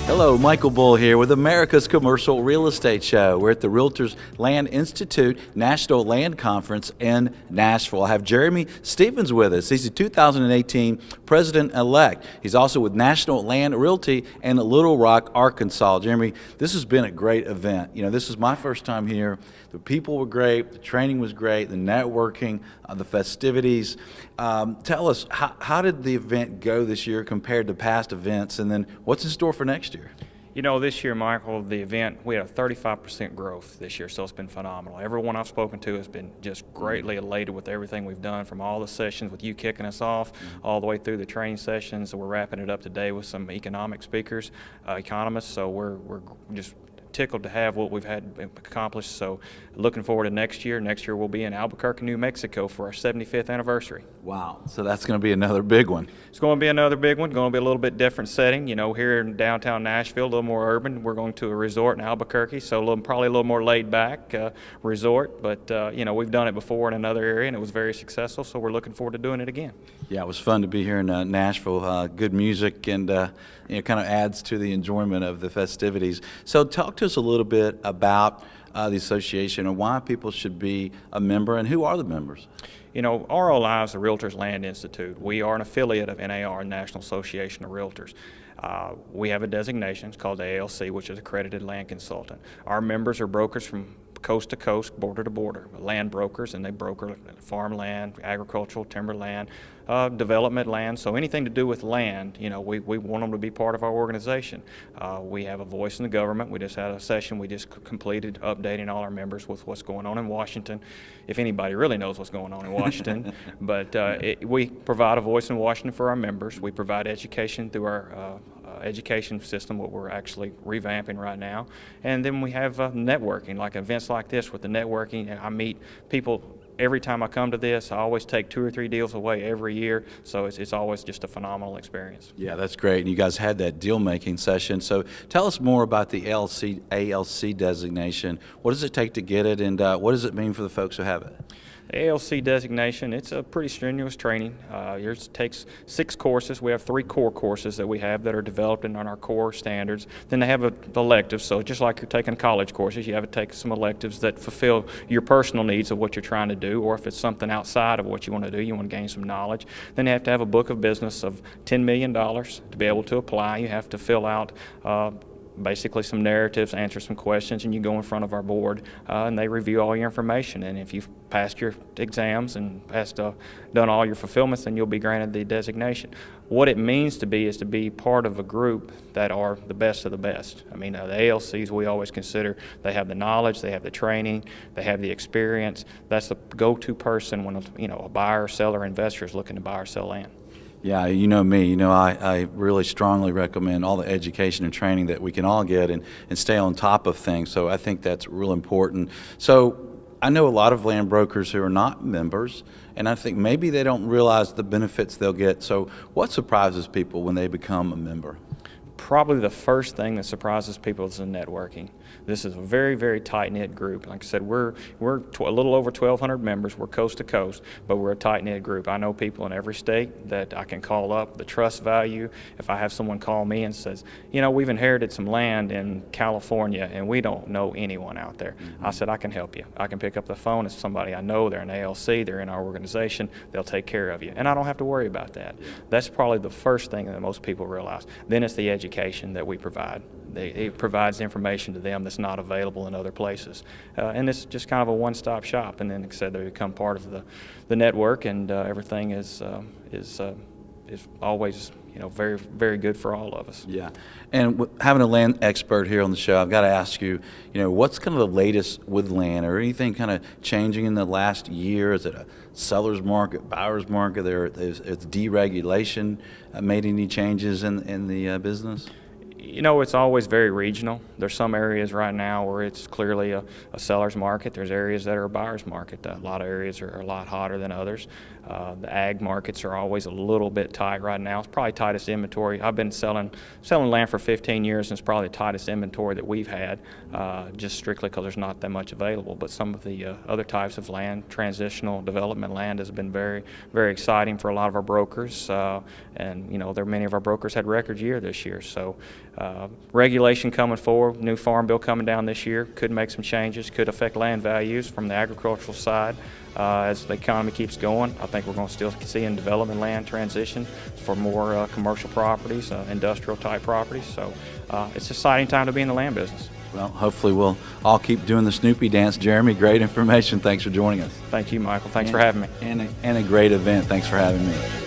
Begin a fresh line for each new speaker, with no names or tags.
Hello, Michael Bull here with America's Commercial Real Estate Show. We're at the Realtors Land Institute National Land Conference in Nashville. I have Jeramy Stephens with us. He's the 2018 President-Elect. He's also with National Land Realty in Little Rock, Arkansas. Jeremy, this has been a great event. You know, this is my first time here. The people were great, the training was great, the networking, the festivities. Tell us, how did the event go this year compared to past events, and then what's in store for next year?
You know, this year, Michael, the event, we had a 35% growth this year, so it's been phenomenal. Everyone I've spoken to has been just greatly elated with everything we've done, from all the sessions with you kicking us off, all the way through the training sessions. We're wrapping it up today with some economic speakers, economists, so we're just tickled to have what we've had accomplished. So looking forward to next year. Next year we'll be in Albuquerque, New Mexico for our 75th anniversary.
Wow, so that's going to be another big one.
It's going to be another big one. Going to be a little bit different setting. You know, here in downtown Nashville, a little more urban. We're going to a resort in Albuquerque, so probably a little more laid back resort. But you know, we've done it before in another area, and it was very successful. So we're looking forward to doing it again. Yeah,
it was fun to be here in Nashville. Good music, and you know, kind of adds to the enjoyment of the festivities. So talk to us a little bit about the association and why people should be a member, and who are the members?
You know, RLI is the Realtors Land Institute. We are an affiliate of NAR, National Association of Realtors. We have a designation, it's called the ALC, which is Accredited Land Consultant. Our members are brokers from coast to coast, border to border, land brokers, and they broker farmland, agricultural, timberland, development land. So anything to do with land, you know, we want them to be part of our organization. We have a voice in the government. We just had a session we just completed updating all our members with what's going on in Washington, if anybody really knows what's going on in Washington. But we provide a voice in Washington for our members. We provide education through our education system, what we're actually revamping right now. And then we have networking, like events like this with the networking. And I meet people every time I come to this. I always take 2 or 3 deals away every year, so it's always just a phenomenal experience.
Yeah, that's great. And you guys had that deal-making session. So tell us more about the ALC designation. What does it take to get it, and what does it mean for the folks who have it?
The ALC designation, it's a pretty strenuous training. Yours takes 6 courses. We have 3 core courses that we have that are developed in on our core standards. Then they have electives, so just like you're taking college courses, you have to take some electives that fulfill your personal needs of what you're trying to do, or if it's something outside of what you want to do, you want to gain some knowledge. Then you have to have a book of business of $10 million to be able to apply. You have to fill out basically some narratives, answer some questions, and you go in front of our board and they review all your information. And if you've passed your exams and done all your fulfillments, then you'll be granted the designation. What it means to be is to be part of a group that are the best of the best. I mean, the ALCs, we always consider they have the knowledge, they have the training, they have the experience. That's the go-to person when a buyer, seller, investor is looking to buy or sell land.
Yeah, you know me, I really strongly recommend all the education and training that we can all get and stay on top of things. So I think that's real important. So I know a lot of land brokers who are not members, and I think maybe they don't realize the benefits they'll get. So what surprises people when they become a member?
Probably the first thing that surprises people is the networking. This is a very, very tight-knit group. Like I said, we're a little over 1,200 members. We're coast to coast, but we're a tight-knit group. I know people in every state that I can call up. The trust value, if I have someone call me and says, you know, we've inherited some land in California and we don't know anyone out there. I said, I can help you. I can pick up the phone. It's somebody I know. They're an ALC. They're in our organization. They'll take care of you. And I don't have to worry about that. That's probably the first thing that most people realize. Then it's the education that we provide. It provides information to them that's not available in other places. And it's just kind of a one-stop shop. And then, like I said, they become part of the network, and everything is always, very, very good for all of us.
Yeah. And having a land expert here on the show, I've got to ask you, what's kind of the latest with land, or anything kind of changing in the last year? Is it a seller's market, buyer's market? It's deregulation made any changes in the business?
You know, it's always very regional. There's some areas right now where it's clearly a seller's market. There's areas that are a buyer's market. A lot of areas are a lot hotter than others. The ag markets are always a little bit tight right now. It's probably tightest inventory. I've been selling land for 15 years, and it's probably the tightest inventory that we've had, just strictly because there's not that much available. But some of the other types of land, transitional development land, has been very, very exciting for a lot of our brokers. And you know, many of our brokers had record year this year. So regulation coming forward, new farm bill coming down this year could make some changes, could affect land values from the agricultural side. As the economy keeps going, I think we're going to still see in development land transition for more commercial properties, industrial type properties. So it's an exciting time to be in the land business.
Well, hopefully we'll all keep doing the Snoopy dance. Jeremy, great information. Thanks for joining us.
Thank you, Michael. Thanks for having me.
And a great event. Thanks for having me.